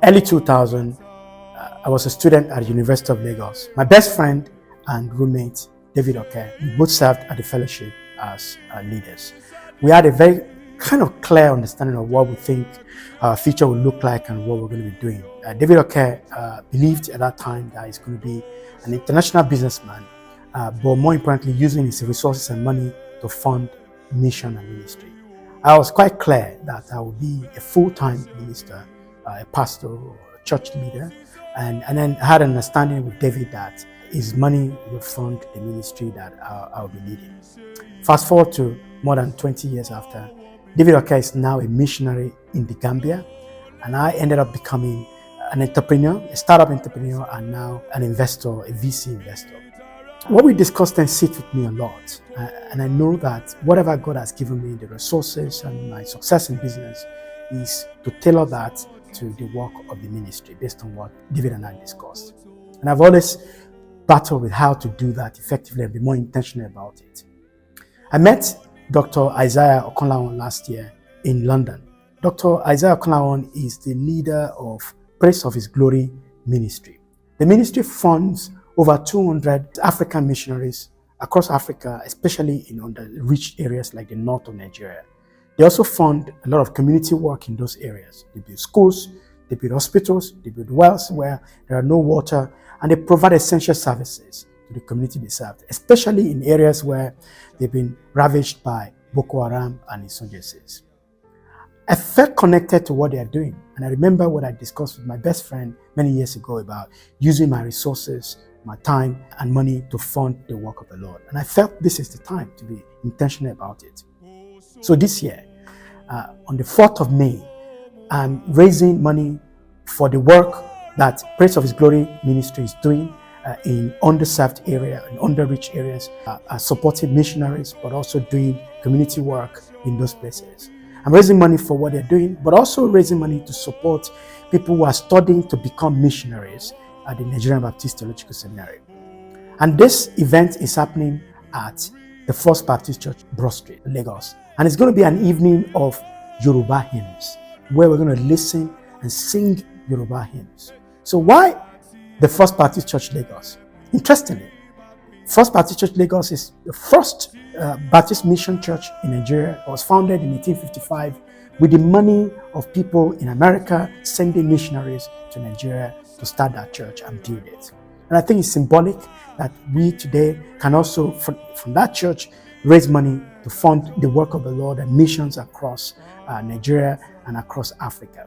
early 2000, I was a student at the University of Lagos. My best friend and roommate, David Oke, we both served at the fellowship as leaders. We had a very kind of clear understanding of what we think our future will look like and what we're going to be doing. David Oke believed at that time that he's going to be an international businessman, but more importantly, using his resources and money to fund mission and ministry. I was quite clear that I would be a full-time minister, a pastor or a church leader, and then I had an understanding with David that his money would fund the ministry that I'll be leading. Fast forward to more than 20 years after, David Oke is now a missionary in the Gambia, and I ended up becoming an entrepreneur, a startup entrepreneur, and now an investor, a VC investor. What we discussed then sits with me a lot, and I know that whatever God has given me, the resources and my success in business, is to tailor that to the work of the ministry based on what David and I discussed. And I've always battled with how to do that effectively and be more intentional about it. I met Dr. Isaiah Okonlawon last year in London. Dr. Isaiah Okonlawon is the leader of Praise of His Glory ministry. The ministry funds over 200 African missionaries across Africa, especially in underreached areas like the north of Nigeria. They also fund a lot of community work in those areas. They build schools, they build hospitals, they build wells where there are no water, and they provide essential services to the community they serve, especially in areas where they've been ravaged by Boko Haram and insurgencies. I felt connected to what they are doing, and I remember what I discussed with my best friend many years ago about using my resources, my time and money to fund the work of the Lord. And I felt this is the time to be intentional about it. So this year, on the 4th of May, I'm raising money for the work that Praise of His Glory ministry is doing in underserved area, in underreached areas, supporting missionaries, but also doing community work in those places. I'm raising money for what they're doing, but also raising money to support people who are studying to become missionaries at the Nigerian Baptist Theological Seminary. And this event is happening at the First Baptist Church, Broad Street, Lagos. And it's going to be an evening of Yoruba hymns, where we're going to listen and sing Yoruba hymns. So why the First Baptist Church, Lagos? Interestingly, First Baptist Church, Lagos is the first Baptist mission church in Nigeria. It was founded in 1855 with the money of people in America sending missionaries to Nigeria to start that church and build it. And I think it's symbolic that we today can also, from that church, raise money to fund the work of the Lord and missions across Nigeria and across Africa.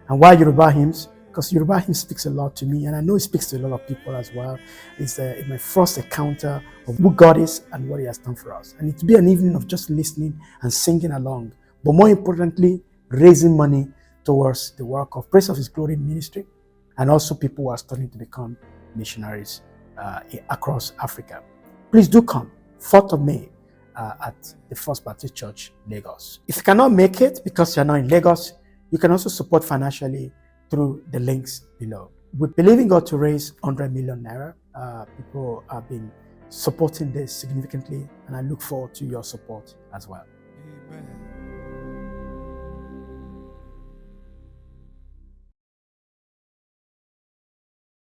And why Yoruba hymns? Because Yoruba hymns speaks a lot to me, and I know it speaks to a lot of people as well. It's my first encounter of who God is and what He has done for us. And it will be an evening of just listening and singing along, but more importantly, raising money towards the work of Praise of His Glory ministry, and also people who are starting to become missionaries across Africa. Please do come, 4th of May, at the First Baptist Church, Lagos. If you cannot make it because you're not in Lagos, you can also support financially through the links below. We believe in God to raise 100 million naira. People have been supporting this significantly, and I look forward to your support as well. Amen.